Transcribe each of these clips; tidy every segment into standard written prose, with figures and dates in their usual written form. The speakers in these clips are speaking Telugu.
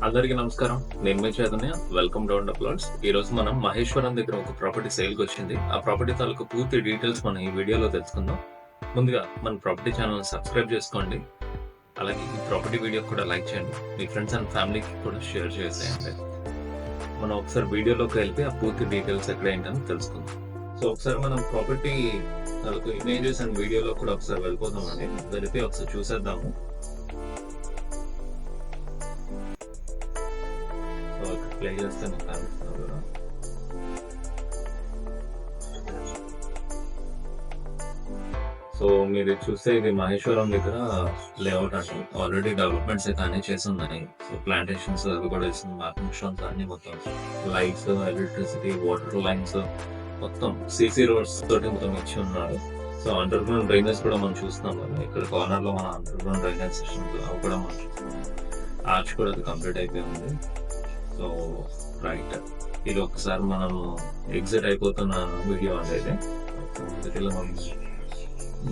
అందరికీ నమస్కారం. నేను మీ Chaitanya. Welcome down the plots. ఈరోజు మనం మహేశ్వరం దగ్గర ఒక ప్రాపర్టీ సేల్‌కి వచ్చింది. ఆ ప్రాపర్టీ తాలూకు పూర్తి డీటెయిల్స్ మనం ఈ వీడియోలో తెలుసుకుందాం. ముందుగా మన ప్రాపర్టీ ఛానల్‌ని సబ్స్క్రైబ్ చేసుకోండి. అలాగే ఈ ప్రాపర్టీ వీడియోకి కూడా లైక్ చేయండి. మీ ఫ్రెండ్స్ అండ్ ఫ్యామిలీకి కూడా షేర్ చేసేయండి. మనం ఒకసారి వీడియోలోకి వెళ్ళి ఆ పూర్తి డీటెయిల్స్ ఎక్కడ ఏంటని తెలుసుకుందాం. సో ఒకసారి మనం ప్రాపర్టీ తాలూకు ఇమేజెస్ అండ్ వీడియోలో కూడా ఒకసారి వెళ్ళిపోదామండి. వెళ్ళిపోయి ఒకసారి చూసేద్దాము. సో ఇక్కడ ప్లే చేస్తే మీకు కనిపిస్తుంది కదా. సో మీరు చూస్తే ఇది మహేశ్వరం దగ్గర లేఅవుట్ అండి. ఆల్రెడీ డెవలప్మెంట్స్ అయితే అన్ని చేసి ఉన్నాయి. సో ప్లాంటేషన్స్ అవి కూడా ఇస్తుంది. మార్కింగ్ అన్ని మొత్తం లైట్స్, ఎలక్ట్రిసిటీ, వాటర్ లైన్స్ మొత్తం సీసీ రోడ్స్ తోటి మొత్తం ఇచ్చి ఉన్నారు. సో అండర్ గ్రౌండ్ డ్రైనేజ్ కూడా మనం చూస్తున్నాం కదా. ఇక్కడ కార్నర్ లో మన అండర్ గ్రౌండ్ డ్రైనేజ్ సిస్టమ్ అవి కూడా మనం చూస్తున్నాం. ఆర్చ్ కూడా అది కంప్లీట్ అయిపోయి ఉంది. సో రైట్, ఇది ఒకసారి మనం ఎగ్జిట్ అయిపోతున్న వీడియో అనేది. మనం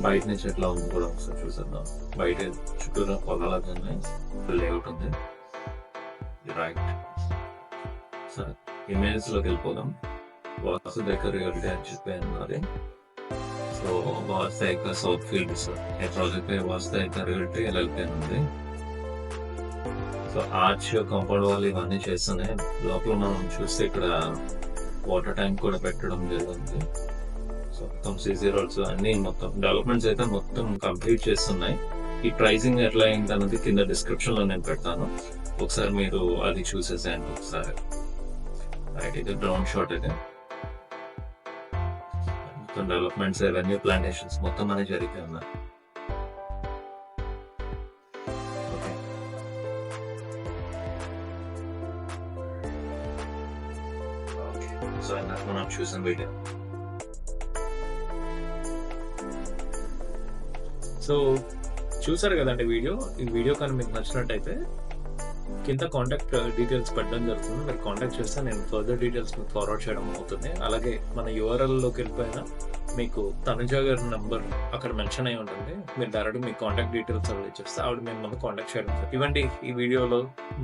బయట నుంచి ఎట్లా ఉంది కూడా ఒకసారి చూసేద్దాం. బయట చుట్టూరా పొలాలకు ఉన్నాయి, లేఅవుట్ ఉంది. రైట్, సరే ఇమేజ్ లోకి వెళ్ళిపోదాం. వాసు దగ్గర రియల్టీ అని చెప్పి అన్నది. సో వాస్తవిక సౌత్ ఫీల్డ్స్ ఈ ప్రాజెక్ట్ పేరు వాస్తవిక రియల్టీ ఎల్ఎల్పీ ఉంది. సో ఆర్చ్ కాంపౌండ్ వాళ్ళు ఇవన్నీ చేస్తున్నాయి. లోపల మనం చూస్తే ఇక్కడ వాటర్ ట్యాంక్ కూడా పెట్టడం జరిగింది. సో మొత్తం సీసీ రోడ్స్ అన్ని మొత్తం డెవలప్మెంట్స్ అయితే మొత్తం కంప్లీట్ చేస్తున్నాయి. ఈ ప్రైసింగ్ ఎట్లా అయింది అన్నది కింద డిస్క్రిప్షన్ లో నేను పెడతాను. ఒకసారి మీరు అది చూసేసేయండి ఒకసారి. రైట్, ఇది డ్రోన్ షాట్ ఇది. మొత్తం డెవలప్మెంట్స్, రెవెన్యూ ప్లాంటేషన్స్ మొత్తం అనేది జరిగిపోయి ఉన్నాయి. సో ఇందాక మనం చూసిన వీడియో. సో చూసారు కదండి వీడియో. ఈ వీడియో కానీ మీకు నచ్చినట్టయితే కింద కాంటాక్ట్ డీటెయిల్స్ పెట్టడం జరుగుతుంది. మీరు కాంటాక్ట్ చేస్తే నేను ఫర్దర్ డీటెయిల్స్ మీకు ఫార్వర్డ్ చేయడం అవుతుంది. అలాగే మన యూఆర్ఎల్లోకి వెళ్ళిపోయినా మీకు తనుజ గారి నెంబర్ అక్కడ మెన్షన్ అయి ఉంటుంది. మీరు డైరెక్ట్ మీ కాంటాక్ట్ డీటెయిల్స్ అవి ఇచ్చేస్తే ఆవిడ మేము మనం కాంటాక్ట్ చేయడం. ఇవ్వండి ఈ వీడియోలో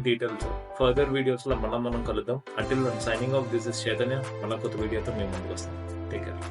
డీటెయిల్స్. ఫర్దర్ వీడియోస్లో మనం కలుద్దాం. Until signing off this is Chaitanya. మళ్ళీ కొత్త వీడియోతో మేము ముందుకు వస్తాం. Take care.